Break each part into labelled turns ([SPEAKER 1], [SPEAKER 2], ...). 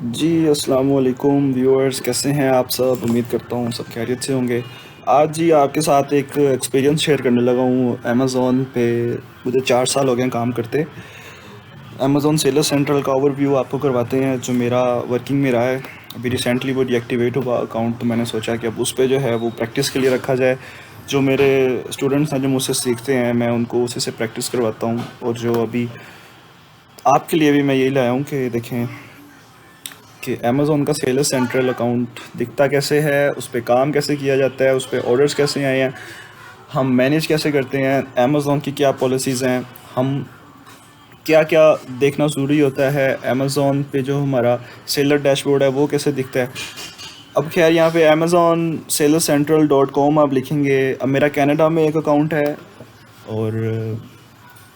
[SPEAKER 1] जी, अस्सलाम वालेकुम व्यूअर्स, कैसे हैं आप सब? उम्मीद करता हूँ सब खैरियत से होंगे। आज जी आपके साथ एक एक्सपीरियंस शेयर करने लगा हूँ। अमेज़ॉन पे मुझे 4 साल हो गए हैं काम करते। अमेज़ॉन सेलर सेंट्रल का ओवरव्यू आपको करवाते हैं जो मेरा वर्किंग में रहा है। अभी रिसेंटली वो डीएक्टिवेट हुआ अकाउंट, तो मैंने सोचा कि अब उस पे जो है वो प्रैक्टिस के लिए रखा जाए। जो मेरे स्टूडेंट्स हैं जो मुझसे सीखते हैं, मैं उनको उसी से प्रैक्टिस करवाता हूँ। और जो अभी आपके लिए भी मैं यही लाया हूँ कि देखें कि अमेज़ॉन का सेलर सेंट्रल अकाउंट दिखता कैसे है, उस पे काम कैसे किया जाता है, उस पे ऑर्डर्स कैसे आए हैं, हम मैनेज कैसे करते हैं, अमेज़ॉन की क्या पॉलिसीज़ हैं, हम क्या क्या देखना ज़रूरी होता है, अमेज़ॉन पे जो हमारा सेलर डैशबोर्ड है वो कैसे दिखता है। अब खैर यहाँ पे Amazon seller central dot com आप लिखेंगे। अब मेरा कनाडा में एक अकाउंट है और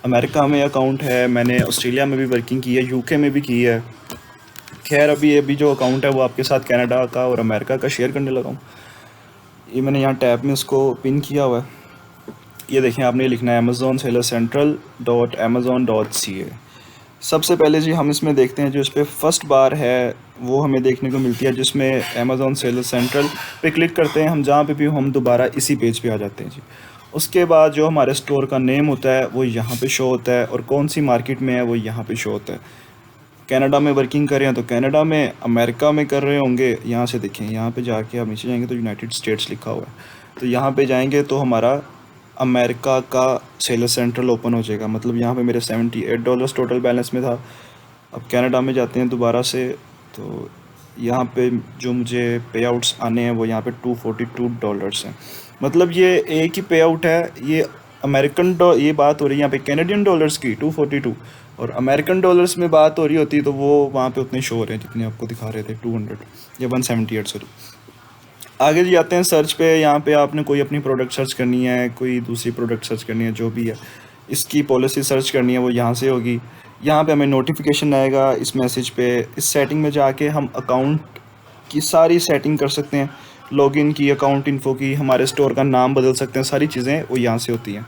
[SPEAKER 1] अमेरिका में अकाउंट है, मैंने ऑस्ट्रेलिया में भी वर्किंग की है, यूके में भी की है। खैर अभी जो अकाउंट है वो आपके साथ कनाडा का और अमेरिका का शेयर करने लगा हूँ। ये मैंने यहाँ टैब में इसको पिन किया हुआ है। ये देखें, आपने ये लिखना है Amazon seller central dot Amazon dot C A. सबसे पहले जी हम इसमें देखते हैं जो इस पर फर्स्ट बार है वो हमें देखने को मिलती है, जिसमें अमेज़ॉन सेलर सेंट्रल पे क्लिक करते हैं हम, जहाँ पे भी हम दोबारा इसी पेज पे आ जाते हैं जी। उसके बाद जो हमारे स्टोर का नेम होता है वो यहाँ पे शो होता है और कौन सी मार्केट में है वो यहाँ पे शो होता है। कनाडा में वर्किंग कर रहे हैं तो कनाडा में, अमेरिका में कर रहे होंगे, यहाँ से देखें, यहाँ पे जाके आप नीचे जाएंगे तो यूनाइटेड स्टेट्स लिखा हुआ है, तो यहाँ पे जाएंगे तो हमारा अमेरिका का सेलर सेंट्रल ओपन हो जाएगा। मतलब यहाँ पे मेरे $78 टोटल बैलेंस में था। अब कनाडा में जाते हैं दोबारा से, तो यहाँ पे जो मुझे पे आउट्स आने हैं वो यहाँ पे $242 हैं। मतलब ये एक ही पे आउट है। ये ये बात हो रही है यहाँ पे कैनेडियन डॉलर्स की 242, और अमेरिकन डॉलर्स में बात हो रही होती तो वो वहाँ पे उतने शो हो रहे हैं जितने आपको दिखा रहे थे, 200 या 178 सॉरी। आगे जी आते हैं सर्च पे। यहाँ पे आपने कोई अपनी प्रोडक्ट सर्च करनी है, कोई दूसरी प्रोडक्ट सर्च करनी है, जो भी है इसकी पॉलिसी सर्च करनी है वो यहाँ से होगी। यहाँ पे हमें नोटिफिकेशन आएगा इस मैसेज पे। इस सेटिंग में जाके हम अकाउंट की सारी सेटिंग कर सकते हैं, लॉगिन की, अकाउंट इन्फो की, हमारे स्टोर का नाम बदल सकते हैं, सारी चीज़ें वो यहाँ से होती हैं।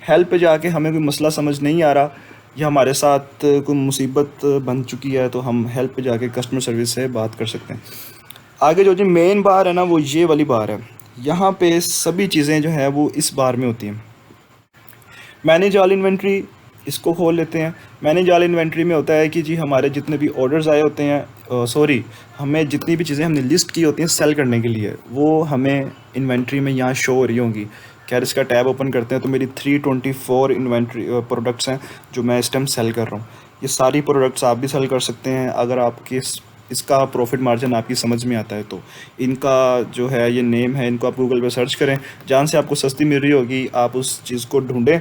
[SPEAKER 1] हेल्प पे जाके हमें कोई मसला समझ नहीं आ रहा या हमारे साथ कोई मुसीबत बन चुकी है तो हम हेल्प पे जाके कस्टमर सर्विस से बात कर सकते हैं। आगे जो जी मेन बार है ना वो ये वाली बार है। यहाँ पे सभी चीज़ें जो है वो इस बार में होती हैं। मैनेज ऑल इन्वेंट्री, इसको खोल लेते हैं। मैनेज ऑल इन्वेंट्री में होता है कि जी हमारे जितने भी ऑर्डर्स आए होते हैं, सॉरी, हमें जितनी भी चीज़ें हमने लिस्ट की होती हैं सेल करने के लिए, वो हमें इन्वेंट्री में यहाँ शो हो रही होंगी। खैर इसका टैब ओपन करते हैं तो मेरी 324 इन्वेंट्री प्रोडक्ट्स हैं जो मैं इस टाइम सेल कर रहा हूँ। ये सारी प्रोडक्ट्स आप भी सेल कर सकते हैं अगर आपकी इसका प्रॉफिट मार्जिन आपकी समझ में आता है तो। इनका जो है ये नेम है, इनको आप गूगल पे सर्च करें, जहाँ से आपको सस्ती मिल रही होगी आप उस चीज़ को ढूंढें।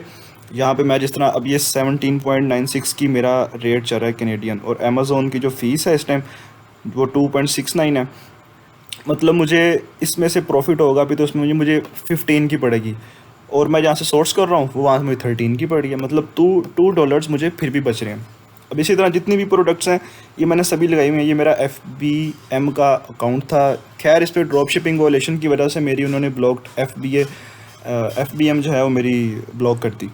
[SPEAKER 1] यहाँ पे मैं जिस तरह अब ये 17.96 की मेरा रेट चल रहा है कैनेडियन, और अमेज़ोन की जो फ़ीस है इस टाइम वो 2.69 है। मतलब मुझे इसमें से प्रॉफिट होगा भी तो उसमें मुझे 15 की पड़ेगी, और मैं जहाँ से सोर्स कर रहा हूँ वो वहाँ से मुझे 13 की पड़ रही है। मतलब टू डॉलर्स मुझे फिर भी बच रहे हैं। अब इसी तरह जितनी भी प्रोडक्ट्स हैं ये मैंने सभी लगाई हुई हैं। ये मेरा FBM का अकाउंट था। खैर इस पर ड्रॉप शिपिंग वॉलेशन की वजह से मेरी उन्होंने ब्लॉक FBM जो है वो मेरी ब्लॉक कर दी।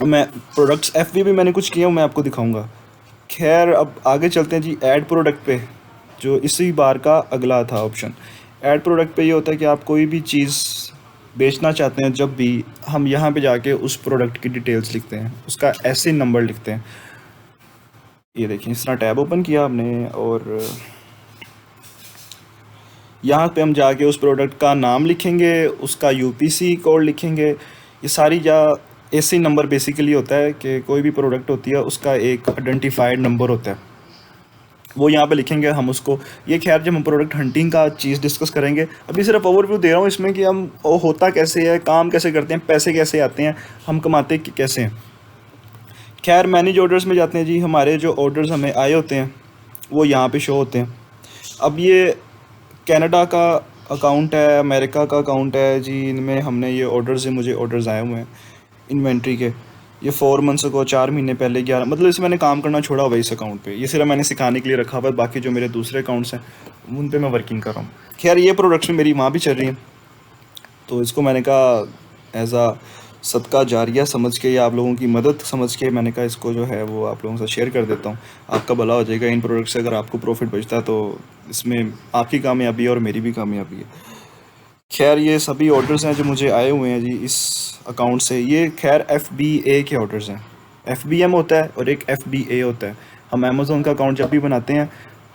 [SPEAKER 1] मैं प्रोडक्ट्स FB भी मैंने कुछ किए मैं आपको दिखाऊंगा। खैर अब आगे चलते हैं जी ऐड प्रोडक्ट पे, जो इसी बार का अगला था ऑप्शन। ऐड प्रोडक्ट पे ये होता है कि आप कोई भी चीज़ बेचना चाहते हैं, जब भी हम यहाँ पे जाके उस प्रोडक्ट की डिटेल्स लिखते हैं, उसका ऐसे नंबर लिखते हैं। ये देखिए इस तरह टैब ओपन किया आपने और यहाँ पे हम जाके उस प्रोडक्ट का नाम लिखेंगे, उसका UPC कोड लिखेंगे। ये सारी जा ऐसे नंबर बेसिकली होता है कि कोई भी प्रोडक्ट होती है उसका एक आइडेंटिफाइड नंबर होता है, वो यहाँ पे लिखेंगे हम उसको। ये खैर जब हम प्रोडक्ट हंटिंग का चीज़ डिस्कस करेंगे, अभी सिर्फ ओवरव्यू दे रहा हूँ इसमें कि हम वो होता कैसे है, काम कैसे करते हैं, पैसे कैसे आते हैं, हम कमाते कैसे हैं। खैर मैनेज ऑर्डर्स में जाते हैं जी। हमारे जो ऑर्डर्स हमें आए होते हैं वो यहाँ पे शो होते हैं। अब ये कनाडा का अकाउंट है, अमेरिका का अकाउंट है जी, इनमें हमने ये ऑर्डर्स हैं, मुझे ऑर्डर्स आए हुए हैं इन्वेंट्री के। ये 4 मंथ्स को, 4 महीने पहले 11, मतलब इससे मैंने काम करना छोड़ा हुआ है इस अकाउंट पे। ये सिर्फ मैंने सिखाने के लिए रखा हुआ है, बाकी जो मेरे दूसरे अकाउंट्स हैं उन पे मैं वर्किंग कर रहा हूँ। खैर ये प्रोडक्ट्स मेरी वहाँ भी चल रही हैं, तो इसको मैंने कहा एज आ सदका जारिया समझ के या आप लोगों की मदद समझ के मैंने कहा इसको जो है वो आप लोगों से शेयर कर देता हूँ। आपका भला हो जाएगा इन प्रोडक्ट से, अगर आपको प्रॉफिट बचता है तो इसमें आपकी कामयाबी है और मेरी भी कामयाबी है। खैर ये सभी ऑर्डर्स हैं जो मुझे आए हुए हैं जी इस अकाउंट से। ये खैर FBA के ऑर्डर्स हैं। FBM होता है और एक FBA होता है। हम अमेज़ोन का अकाउंट जब भी बनाते हैं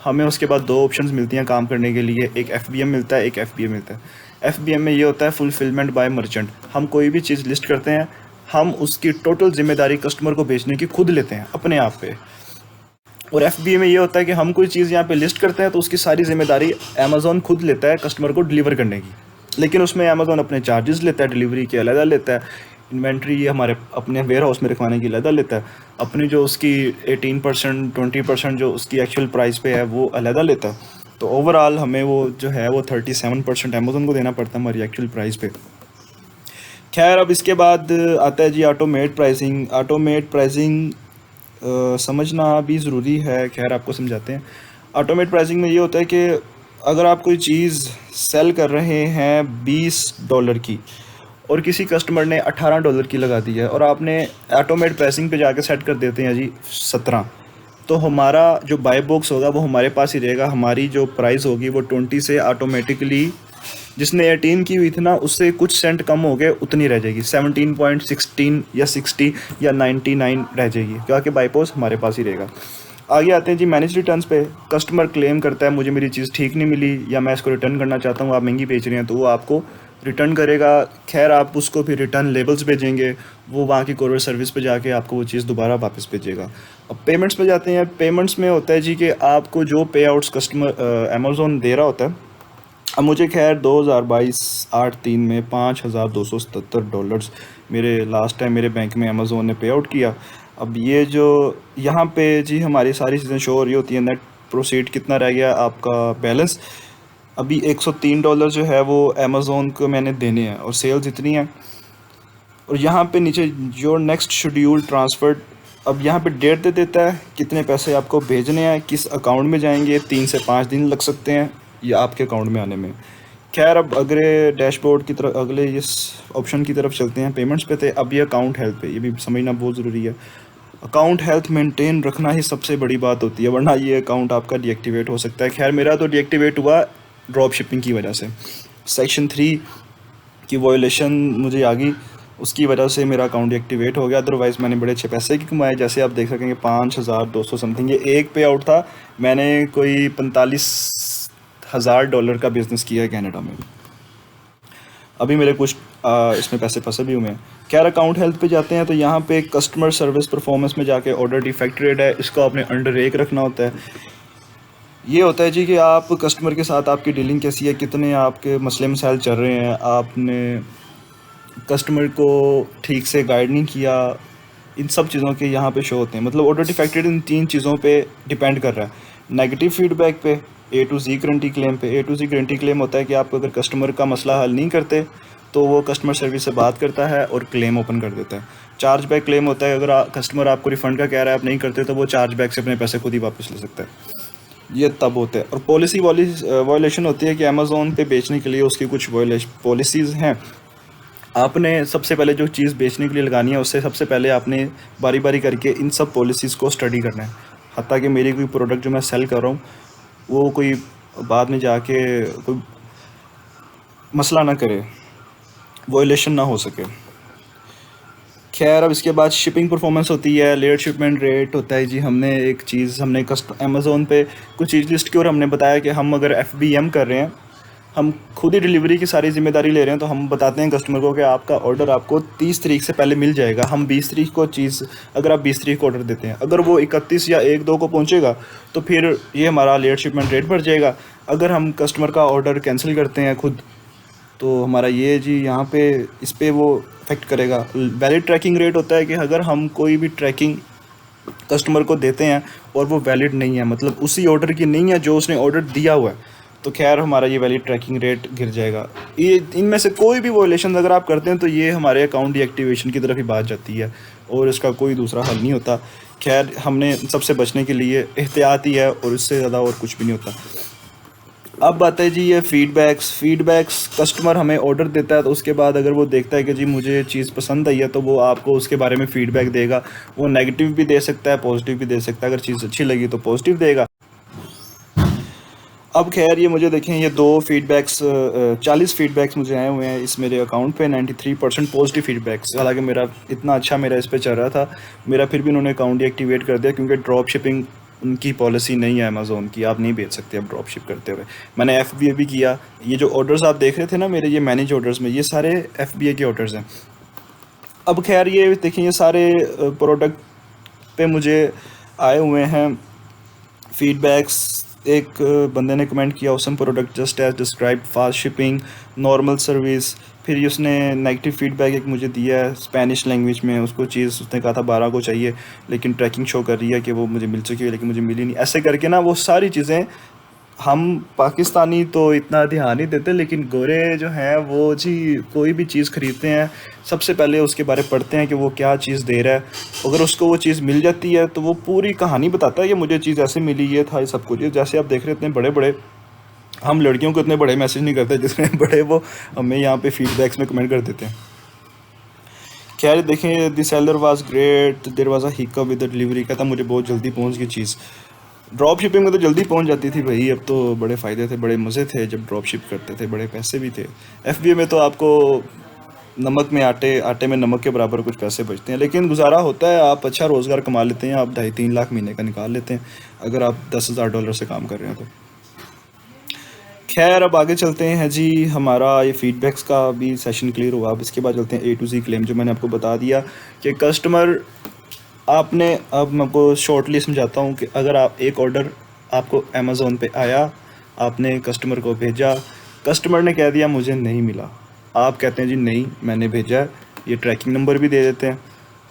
[SPEAKER 1] हमें उसके बाद दो ऑप्शंस मिलती हैं काम करने के लिए, एक FBM मिलता है, एक FBA मिलता है। FBM में ये होता है फुलफिलमेंट बाय मर्चेंट। हम कोई भी चीज़ लिस्ट करते हैं, हम उसकी टोटल जिम्मेदारी कस्टमर को बेचने की खुद लेते हैं अपने आप पे। और FBA में ये होता है कि हम कोई चीज़ यहाँ पे लिस्ट करते हैं तो उसकी सारी जिम्मेदारी अमेज़ोन खुद लेता है कस्टमर को डिलीवर करने की, लेकिन उसमें अमेज़ोन अपने चार्जेस लेता है, डिलीवरी के अलग लेता है, इन्वेंट्री ये हमारे अपने वेयर हाउस में रखवाने की अलग लेता है, अपनी जो उसकी 18% 20% जो उसकी एक्चुअल प्राइस पे है वो अलग लेता है। तो ओवरऑल हमें वो जो है वो 37% अमेज़ोन को देना पड़ता है हमारी एक्चुअल प्राइस पे। खैर अब इसके बाद आता है जी ऑटोमेट प्राइसिंग। ऑटोमेट प्राइसिंग समझना भी ज़रूरी है, खैर आपको समझाते हैं। ऑटोमेट प्राइसिंग में ये होता है कि अगर आप कोई चीज़ सेल कर रहे हैं $20 की और किसी कस्टमर ने $18 की लगा दी है और आपने ऑटोमेट प्राइसिंग पे जाके सेट कर देते हैं जी 17, तो हमारा जो बाय बॉक्स होगा वो हमारे पास ही रहेगा। हमारी जो प्राइस होगी वो 20 से ऑटोमेटिकली जिसने 18 की हुई थी ना उससे कुछ सेंट कम हो गए उतनी रह जाएगी, 17.16 या 60 या 99 रह जाएगी, क्योंकि बाईपोस हमारे पास ही रहेगा। आगे आते हैं जी मैनेज रिटर्न्स पे। कस्टमर क्लेम करता है मुझे मेरी चीज़ ठीक नहीं मिली या मैं इसको रिटर्न करना चाहता हूँ, आप महंगी बेच रहे हैं, तो वो आपको रिटर्न करेगा। खैर आप उसको फिर रिटर्न लेबल्स भेजेंगे, वो वहाँ की कोरियर सर्विस पे जाके आपको वो चीज़ दोबारा वापस भेजेगा। अब पेमेंट्स पे जाते हैं। पेमेंट्स में होता है जी कि आपको जो पे आउट्स कस्टमर अमेज़ोन दे रहा होता है। अब मुझे खैर 2022-8/3 में $5,277 मेरे लास्ट टाइम मेरे बैंक में अमेज़ोन ने पे आउट किया। अब ये जो यहाँ पे जी हमारी सारी चीज़ें शो हो रही होती हैं, नेट प्रोसीड कितना रह गया आपका बैलेंस। अभी $103 जो है वो अमेज़ोन को मैंने देने हैं और सेल्स इतनी हैं। और यहाँ पे नीचे योर नेक्स्ट शेड्यूल ट्रांसफ़र, अब यहाँ पे डेट दे देता है कितने पैसे आपको भेजने हैं, किस अकाउंट में जाएंगे, 3 से 5 दिन लग सकते हैं या आपके अकाउंट में आने में। खैर अब अगले डैशबोर्ड की तरफ, अगले इस ऑप्शन की तरफ चलते हैं। पेमेंट्स पे थे, अब ये अकाउंट हेल्थ पे, ये भी समझना बहुत ज़रूरी है। अकाउंट हेल्थ मेंटेन रखना ही सबसे बड़ी बात होती है, वरना ये अकाउंट आपका डीएक्टिवेट हो सकता है। खैर मेरा तो डीएक्टिवेट हुआ ड्रॉप शिपिंग की वजह से, सेक्शन 3 की वॉयलेशन मुझे आ गई, उसकी वजह से मेरा अकाउंट डीएक्टिवेट हो गया। अदरवाइज़ मैंने बड़े अच्छे पैसे की कमाए, जैसे आप देख सकेंगे 5,200 समथिंग ये एक पे आउट था। मैंने कोई $45,000 का बिज़नेस किया है कनाडा में। अभी मेरे कुछ इसमें पैसे फंसे भी हुए हैं। खैर अकाउंट हेल्थ पे जाते हैं तो यहाँ पे कस्टमर सर्विस परफॉर्मेंस में जाके ऑर्डर डिफेक्ट रेट है, इसको आपने अंडर एक रखना होता है। ये होता है जी कि आप कस्टमर के साथ आपकी डीलिंग कैसी है, कितने आपके मसले मसाइल चल रहे हैं, आपने कस्टमर को ठीक से गाइड नहीं किया, इन सब चीज़ों के यहाँ पे शो होते हैं। मतलब ऑर्डर डिफेक्टेड इन 3 चीज़ों पे डिपेंड कर रहा है। नेगेटिव फीडबैक पे, A to Z guarantee claim पे। A to Z guarantee claim होता है कि आप अगर कस्टमर का मसला हल नहीं करते तो वो कस्टमर सर्विस से बात करता है और क्लेम ओपन कर देता है। चार्ज बैक क्लेम होता है, अगर कस्टमर आपको रिफ़ंड का कह रहा है आप नहीं करते तो वो चार्ज बैक से अपने पैसे खुद ही वापस ले सकता है। ये तब होता है। और पॉलिसी वॉयलेशन होती है कि अमेज़ोन पे बेचने के लिए उसकी कुछ पॉलिसीज़ हैं। आपने सबसे पहले जो चीज़ बेचने के लिए लगानी है उससे सबसे पहले आपने बारी बारी करके इन सब पॉलिसीज़ को स्टडी करना है, हत्ता कि मेरी कोई प्रोडक्ट जो मैं सेल कर रहा हूँ वो कोई बाद में जाके कोई मसला ना करे, वॉयलेशन ना हो सके। खैर अब इसके बाद शिपिंग परफॉर्मेंस होती है, लेट शिपमेंट रेट होता है जी। हमने एक चीज़ हमने अमेज़ोन पे कुछ चीज़ लिस्ट की और हमने बताया कि हम अगर FBM कर रहे हैं, हम खुद ही डिलीवरी की सारी जिम्मेदारी ले रहे हैं, तो हम बताते हैं कस्टमर को कि आपका ऑर्डर आपको 30 तारीख से पहले मिल जाएगा। हम 20 तारीख को चीज़, अगर आप 20 तारीख को ऑर्डर देते हैं, अगर वो 31 या 1-2 को पहुंचेगा तो फिर ये हमारा लेट शिपमेंट रेट बढ़ जाएगा। अगर हम कस्टमर का ऑर्डर कैंसिल करते हैं खुद तो हमारा ये जी यहाँ पे इस पर वो इफेक्ट करेगा। वैलिड ट्रैकिंग रेट होता है कि अगर हम कोई भी ट्रैकिंग कस्टमर को देते हैं और वो वैलिड नहीं है, मतलब उसी ऑर्डर की नहीं है जो उसने ऑर्डर दिया हुआ है, तो खैर हमारा ये वैलिड ट्रैकिंग रेट गिर जाएगा। ये इनमें से कोई भी वॉयलेशन अगर आप करते हैं तो ये हमारे अकाउंट डीएक्टिवेशन की तरफ ही बात जाती है और इसका कोई दूसरा हल नहीं होता। खैर हमने सबसे बचने के लिए एहतियात ही है और इससे ज़्यादा और कुछ भी नहीं होता। अब बात है जी ये फीडबैक्स कस्टमर हमें ऑर्डर देता है तो उसके बाद अगर वो देखता है कि जी मुझे चीज़ पसंद आई है तो वो आपको उसके बारे में फ़ीडबैक देगा। वो नेगेटिव भी दे सकता है, पॉजिटिव भी दे सकता है। अगर चीज़ अच्छी लगी तो पॉजिटिव देगा। अब खैर ये मुझे देखें, ये 40 फीडबैक्स मुझे आए हुए हैं इस मेरे अकाउंट पे। 93% पॉजिटिव फीडबैक्स। हालांकि मेरा इतना अच्छा मेरा इस पे चल रहा था, मेरा फिर भी उन्होंने अकाउंट एक्टिवेट कर दिया क्योंकि ड्रॉप शिपिंग उनकी पॉलिसी नहीं है अमेज़ोन की, आप नहीं भेज सकते अब ड्रॉप शिप करते हुए। मैंने FBA भी किया। ये जो ऑर्डर्स आप देख रहे थे ना मेरे, ये मैनेज ऑर्डर्स में, ये सारे FBA के ऑर्डर्स हैं। अब खैर ये देखिए, ये सारे प्रोडक्ट पे मुझे आए हुए हैं फीडबैक्स। एक बंदे ने कमेंट किया awesome product just as describe, fast shipping, normal service. फिर उसने नेगेटिव फीडबैक एक मुझे दिया है स्पेनिश लैंग्वेज में। उसको चीज़ उसने कहा था 12 को चाहिए, लेकिन ट्रैकिंग शो कर रही है कि वो मुझे मिल चुकी है लेकिन मुझे मिली नहीं। ऐसे करके ना वो सारी चीज़ें, हम पाकिस्तानी तो इतना ध्यान नहीं देते, लेकिन गोरे जो हैं वो जी कोई भी चीज़ ख़रीदते हैं सबसे पहले उसके बारे पढ़ते हैं कि वो क्या चीज़ दे रहा है। अगर उसको वो चीज़ मिल जाती है तो वो पूरी कहानी बताता है कि मुझे चीज़ ऐसे मिली, ये था, ये सब कुछ। जैसे आप देख रहे हैं इतने बड़े बड़े, हम लड़कियों को इतने बड़े मैसेज नहीं करते जितने बड़े वो हमें यहाँ पे फीडबैक्स में कमेंट कर देते हैं। खैर देखें, the seller was great, there was a hiccup with the delivery. कहता मुझे बहुत जल्दी पहुँच गई चीज़। ड्रॉप शिपिंग में तो जल्दी पहुंच जाती थी भाई, अब तो बड़े फ़ायदे थे, बड़े मज़े थे जब ड्रॉप शिप करते थे, बड़े पैसे भी थे। FBA में तो आपको नमक में आटे में नमक के बराबर कुछ पैसे बचते हैं, लेकिन गुजारा होता है। आप अच्छा रोज़गार कमा लेते हैं, आप 2.5-3 लाख महीने का निकाल लेते हैं अगर आप $10,000 से काम कर रहे हैं तो। खैर अब आगे चलते हैं जी। हमारा ये फीडबैक्स का भी सेशन क्लियर हुआ। अब इसके बाद चलते हैं A to Z क्लेम, जो मैंने आपको बता दिया कि कस्टमर आपने, अब मैं आपको शॉर्टली समझाता हूँ कि अगर आप एक ऑर्डर आपको अमेज़ोन पे आया, आपने कस्टमर को भेजा, कस्टमर ने कह दिया मुझे नहीं मिला, आप कहते हैं जी नहीं मैंने भेजा है, ये ट्रैकिंग नंबर भी दे देते हैं।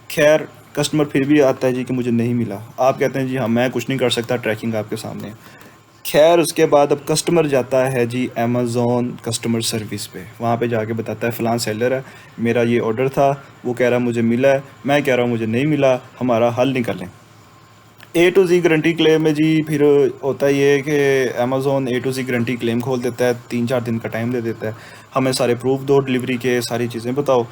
[SPEAKER 1] खैर कस्टमर फिर भी आता है जी कि मुझे नहीं मिला, आप कहते हैं जी हाँ मैं कुछ नहीं कर सकता, ट्रैकिंग आपके सामने है। खैर उसके बाद अब कस्टमर जाता है जी अमेज़ोन कस्टमर सर्विस पे, वहाँ पे जाके बताता है फ़लाँ सेलर है, मेरा ये ऑर्डर था, वो कह रहा है मुझे मिला है, मैं कह रहा हूँ मुझे नहीं मिला, हमारा हल निकालें। A to Z guarantee claim में जी फिर होता ये है कि Amazon A to Z guarantee claim खोल देता है, 3-4 दिन का टाइम दे देता है, हमें सारे प्रूफ दो डिलीवरी के, सारी चीज़ें बताओ।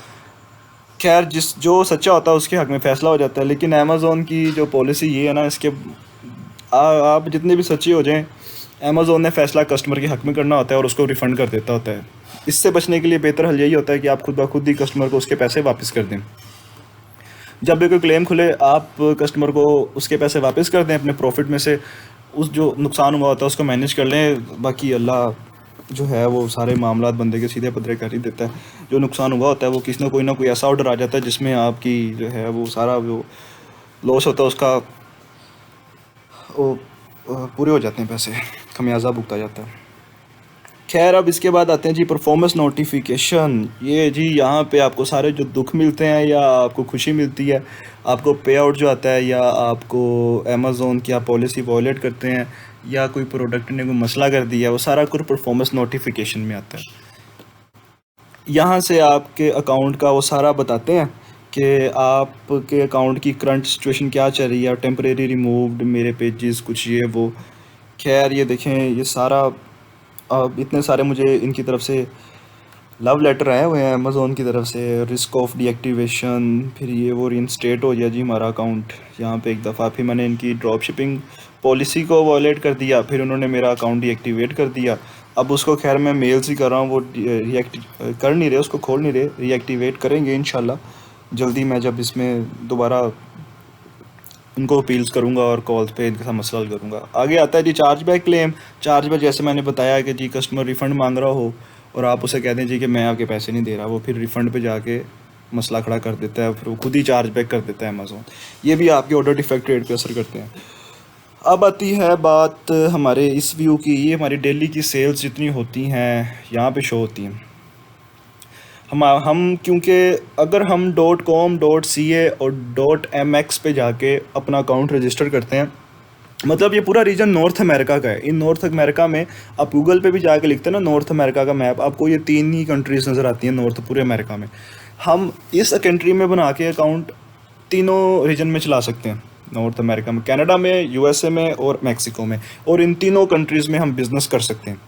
[SPEAKER 1] खैर जिस जो सच्चा होता है उसके हक़ में फ़ैसला हो जाता है। लेकिन अमेज़ोन की जो पॉलिसी ये है ना, इसके आप जितने भी सच्चे हो जाएं, अमेज़ोन ने फ़ैसला कस्टमर के हक़ में करना होता है और उसको रिफ़ंड कर देता होता है। इससे बचने के लिए बेहतर हल यही होता है कि आप खुद ब खुद ही कस्टमर को उसके पैसे वापस कर दें। जब भी कोई क्लेम खुले, आप कस्टमर को उसके पैसे वापस कर दें, अपने प्रॉफिट में से उस जो नुकसान हुआ होता है उसको मैनेज कर लें। बाकी अल्लाह जो है वो सारे मामलात बंदे के सीधे पद्धरे कर ही देता है। जो नुकसान हुआ होता है वो किसी ना कोई ऐसा ऑर्डर आ जाता है जिसमें आपकी जो है वो सारा जो लॉस होता है उसका वो पूरे हो जाते हैं पैसे, खमियाजा भुगता जाता है। खैर अब इसके बाद आते हैं जी परफॉर्मेंस नोटिफिकेशन। ये जी यहाँ पे आपको सारे जो दुख मिलते हैं या आपको खुशी मिलती है, आपको पे आउट जो आता है, या आपको अमेज़ोन की आप पॉलिसी वॉयलेट करते हैं, या कोई प्रोडक्ट ने कोई मसला कर दिया, वो सारा कुछ परफॉर्मेंस नोटिफिकेशन में आता है। यहाँ से आपके अकाउंट का वो सारा बताते हैं कि आपके अकाउंट की करंट सिचुएशन क्या चल रही है, टेम्परेरी रिमूव्ड मेरे पेजेस, कुछ ये वो। खैर ये देखें, ये सारा अब इतने सारे मुझे इनकी तरफ से लव लेटर आए हुए हैं अमेज़ोन की तरफ से, रिस्क ऑफ डीएक्टिवेशन, फिर ये वो रीइंस्टेट हो गया जी हमारा अकाउंट यहाँ पे एक दफ़ा, फिर मैंने इनकी ड्रॉप शिपिंग पॉलिसी को वॉयलेट कर दिया, फिर उन्होंने मेरा अकाउंट डीएक्टिवेट कर दिया। अब उसको खैर मैं मेल्स ही कर रहा हूँ, वो रिएक्ट कर नहीं रहे, उसको खोल नहीं रहे, रीएक्टिवेट करेंगे इंशाल्लाह जल्दी। मैं जब इसमें दोबारा उनको अपील्स करूंगा और कॉल्स पे इनके साथ मसला हल करूंगा। आगे आता है जी चार्जबैक क्लेम। चार्जबैक जैसे मैंने बताया कि जी कस्टमर रिफ़ंड मांग रहा हो और आप उसे कहते हैं जी कि मैं आपके पैसे नहीं दे रहा, वो फिर रिफ़ंड पे जाके मसला खड़ा कर देता है, फिर वो खुद ही चार्जबैक कर देता है अमेज़ोन। ये भी आपके ऑर्डर डिफेक्ट रेट पे असर करते हैं। अब आती है बात हमारे इस व्यू की। ये हमारी डेली की सेल्स जितनी होती हैं यहाँ पे शो होती हैं। हम क्योंकि अगर हम .com.ca और .mx पे जाके अपना अकाउंट रजिस्टर करते हैं, मतलब ये पूरा रीजन नॉर्थ अमेरिका का है। इन नॉर्थ अमेरिका में आप गूगल पे भी जाके लिखते हैं ना नॉर्थ अमेरिका का मैप, आपको ये 3 ही कंट्रीज़ नज़र आती हैं नॉर्थ पूरे अमेरिका में। हम इस कंट्री में बना के अकाउंट तीनों रीजन में चला सकते हैं, नॉर्थ अमेरिका में, कनाडा में, USA में और मैक्सिको में, और इन तीनों कंट्रीज़ में हम बिज़नेस कर सकते हैं।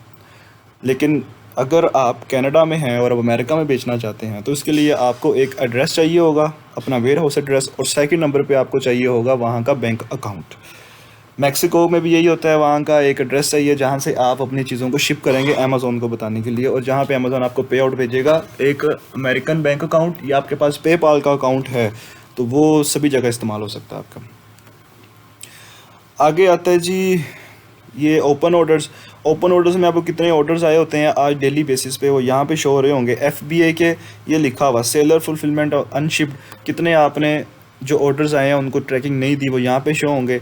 [SPEAKER 1] लेकिन अगर आप कनाडा में हैं और अब अमेरिका में बेचना चाहते हैं तो इसके लिए आपको एक एड्रेस चाहिए होगा, अपना वेयर हाउस एड्रेस, और सेकंड नंबर पे आपको चाहिए होगा वहाँ का बैंक अकाउंट। मैक्सिको में भी यही होता है, वहाँ का एक एड्रेस चाहिए जहाँ से आप अपनी चीज़ों को शिप करेंगे अमेज़ोन को बताने के लिए, और जहाँ पे अमेज़ोन आपको पे आउट भेजेगा एक अमेरिकन बैंक अकाउंट, या आपके पास पेपाल का अकाउंट है तो वो सभी जगह इस्तेमाल हो सकता है आपका। आगे आता है जी ये ओपन ऑर्डर्स। ओपन ऑर्डर्स में आपको कितने ऑर्डर्स आए होते हैं आज डेली बेसिस पे वो यहाँ पे शो हो रहे होंगे। FBA के ये लिखा हुआ सेलर फुलफिलमेंट और अनशिप्ड, कितने आपने जो ऑर्डर्स आए हैं उनको ट्रैकिंग नहीं दी वो यहाँ पे शो होंगे।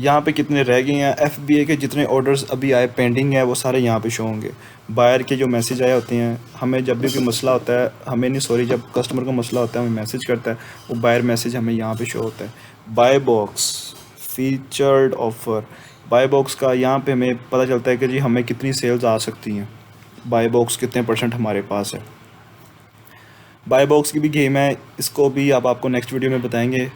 [SPEAKER 1] यहाँ पे कितने रह गए हैं, FBA के जितने ऑर्डर्स अभी आए पेंडिंग है वो सारे यहाँ पे शो होंगे। बायर के जो मैसेज आए होते हैं, हमें जब भी कोई मसला होता है, हमें नहीं सॉरी जब कस्टमर का मसला होता है हमें मैसेज करता है, वो बायर मैसेज हमें यहाँ पे शो होता है। Buy box featured offer, buy box का यहाँ पे हमें पता चलता है कि जी हमें कितनी सेल्स आ सकती हैं, बाय बॉक्स कितने % हमारे पास है। बाय बॉक्स की भी गेम है, इसको भी अब आपको नेक्स्ट वीडियो में बताएंगे।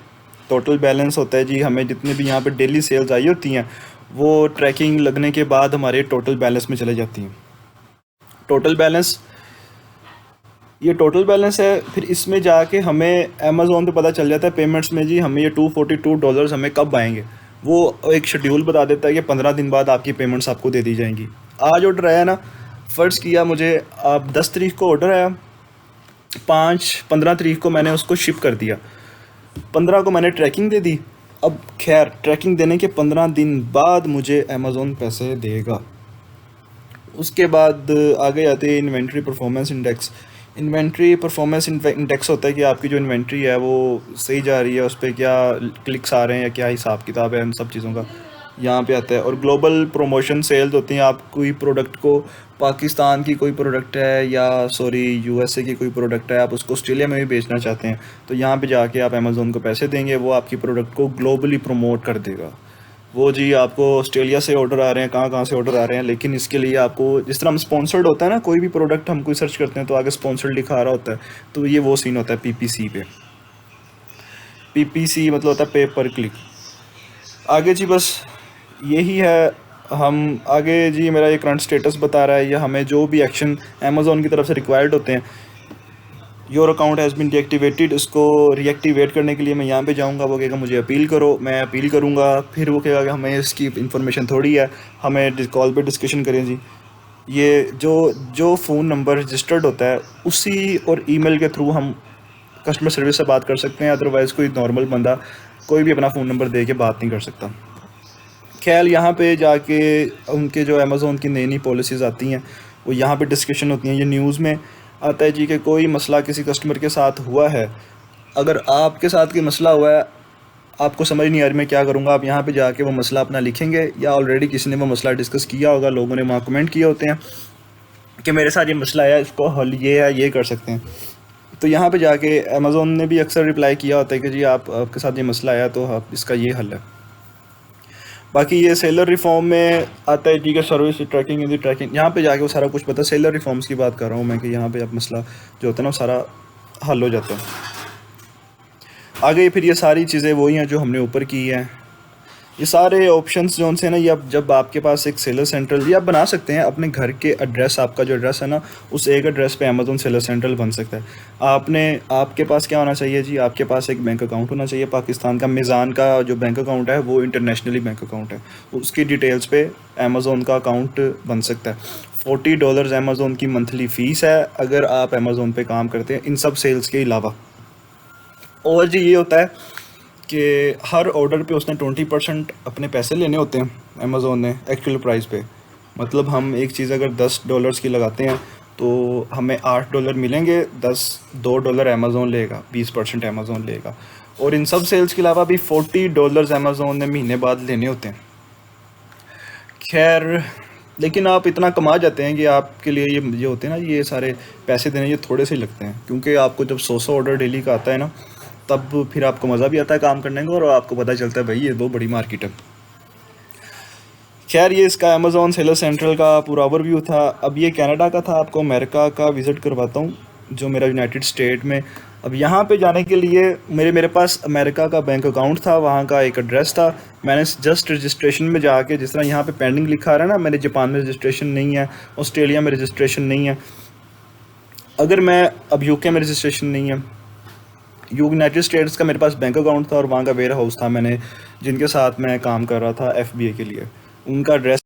[SPEAKER 1] टोटल बैलेंस होता है जी, हमें जितने भी यहाँ पे डेली सेल्स आई होती हैं वो ट्रैकिंग लगने के बाद हमारे टोटल बैलेंस में चले जाती हैं। टोटल बैलेंस, ये टोटल बैलेंस है। फिर इसमें जाके हमें अमेज़ोन पे पता चल जाता है पेमेंट्स में जी हमें ये $242 हमें कब आएंगे। वो एक शेड्यूल बता देता है कि 15 दिन बाद आपकी पेमेंट्स आपको दे दी जाएंगी। आज ऑर्डर आया ना, फ़र्ज़ किया मुझे अब 10 तारीख को ऑर्डर आया, 15 तारीख को मैंने उसको शिप कर दिया, 15 को मैंने ट्रैकिंग दे दी। अब खैर ट्रैकिंग देने के 15 दिन बाद मुझे अमेज़ोन पैसे देगा। उसके बाद आगे आते हैं inventory performance index. Inventory performance index होता है कि आपकी जो इन्वेंट्री है वो सही जा रही है, उस पर क्या क्लिक्स आ रहे हैं या क्या हिसाब किताब है, उन सब चीज़ों का यहाँ पे आता है। और ग्लोबल प्रमोशन सेल्स होती हैं, आप कोई प्रोडक्ट को, पाकिस्तान की कोई प्रोडक्ट है या USA की कोई प्रोडक्ट है, आप उसको ऑस्ट्रेलिया में भी बेचना चाहते हैं तो यहाँ पे जाके आप अमेज़ोन को पैसे देंगे, वो आपकी प्रोडक्ट को ग्लोबली प्रमोट कर देगा। वो जी आपको ऑस्ट्रेलिया से ऑर्डर आ रहे हैं, कहाँ कहाँ से ऑर्डर आ रहे हैं, लेकिन इसके लिए आपको जिस तरह हम स्पॉन्सर्ड होता है ना, कोई भी प्रोडक्ट हम कोई सर्च करते हैं तो आगे स्पॉन्सर्ड लिखा आ रहा होता है, तो ये वो सीन होता है PPC पे। PPC मतलब होता है पे पर क्लिक। आगे जी बस यही है, हम आगे जी मेरा ये करंट स्टेटस बता रहा है या हमें जो भी एक्शन अमेज़ोन की तरफ से रिक्वायर्ड होते हैं। Your account has been deactivated, इसको रीएक्टिवेट करने के लिए मैं यहाँ पे जाऊँगा, वो कहेगा मुझे अपील करो, मैं अपील करूँगा, फिर वो कहेगा कि हमें इसकी इन्फॉर्मेशन थोड़ी है, हमें कॉल पे डिस्कशन करें जी। ये जो फ़ोन नंबर रजिस्टर्ड होता है उसी और ईमेल के थ्रू हम कस्टमर सर्विस से बात कर सकते हैं, अदरवाइज़ कोई नॉर्मल बंदा कोई भी अपना फ़ोन नंबर दे के बात नहीं कर सकता। खैर यहाँ पे जाके उनके जो अमेज़ोन की नई नई पॉलिसीज़ आती हैं वो यहाँ पे डिस्कशन होती हैं। ये न्यूज़ में आता है जी कि कोई मसला किसी कस्टमर के साथ हुआ है, अगर आपके साथ कोई मसला हुआ है, आपको समझ नहीं आ रही मैं क्या करूँगा, आप यहाँ पे जाके वो मसला अपना लिखेंगे, या ऑलरेडी किसी ने वो मसला डिस्कस किया होगा, लोगों ने वहाँ कमेंट किए होते हैं कि मेरे साथ ये मसला है, इसको हल ये है, ये कर सकते हैं। तो यहाँ पे जाके अमेज़ोन ने भी अक्सर रिप्लाई किया होता है कि जी आपके साथ ये मसला आया तो आप इसका ये हल है। बाकी ये सेलर रिफॉर्म में आता है, ठीक है, service tracking in the trekking, यहाँ पे जाके वो सारा कुछ पता। सेलर रिफॉर्म्स की बात कर रहा हूँ मैं कि यहाँ पे अब मसला जो होता है ना वो सारा हल हो जाता है। आगे फिर ये सारी चीज़ें वही हैं जो हमने ऊपर की हैं। ये सारे ऑप्शंस जो उनसे ना, ये अब जब आपके पास एक सेलर सेंट्रल, ये आप बना सकते हैं अपने घर के एड्रेस, आपका जो एड्रेस है ना उस एक एड्रेस पे अमेज़ोन सेलर सेंट्रल बन सकता है। आपके पास क्या होना चाहिए जी, आपके पास एक बैंक अकाउंट होना चाहिए पाकिस्तान का। मीज़ान का जो बैंक अकाउंट है वो इंटरनेशनली बैंक अकाउंट है, उसकी डिटेल्स पे अमेज़ोन का अकाउंट बन सकता है। $40 अमेज़ोन की मंथली फ़ीस है अगर आप अमेज़ोन पे काम करते हैं इन सब सेल्स के अलावा। और जी ये होता है कि हर ऑर्डर पे उसने 20% अपने पैसे लेने होते हैं अमेज़ोन ने एक्चुअल प्राइस पे। मतलब हम एक चीज़ अगर $10 की लगाते हैं तो हमें $8 मिलेंगे, $2 अमेज़ोन लेगा, 20% अमेज़ोन लेगा। और इन सब सेल्स के अलावा भी $40 अमेज़ोन ने महीने बाद लेने होते हैं। खैर लेकिन आप इतना कमा जाते हैं कि आपके लिए ये होते हैं ना, ये सारे पैसे देने ये थोड़े से लगते हैं, क्योंकि आपको जब 100 ऑर्डर डेली का आता है ना तब फिर आपको मज़ा भी आता है काम करने को, और आपको पता चलता है भाई ये तो बड़ी मार्केट है। खैर ये इसका अमेज़ोन सेलर सेंट्रल का पूरा ओवरव्यू था। अब ये कनाडा का था, आपको अमेरिका का विज़िट करवाता हूँ जो मेरा यूनाइटेड स्टेट में अब यहाँ पे जाने के लिए मेरे पास अमेरिका का बैंक अकाउंट था, वहाँ का एक एड्रेस था। मैंने जस्ट रजिस्ट्रेशन में जाके, जिस तरह यहाँ पे पेंडिंग लिखा रहा है ना, मैंने जापान में रजिस्ट्रेशन नहीं है, ऑस्ट्रेलिया में रजिस्ट्रेशन नहीं है, अगर मैं अब यूके में रजिस्ट्रेशन नहीं है, यूनाइटेड स्टेट्स का मेरे पास बैंक अकाउंट था और वहाँ का वेयर हाउस था, मैंने जिनके साथ मैं काम कर रहा था एफबीए के लिए, उनका एड्रेस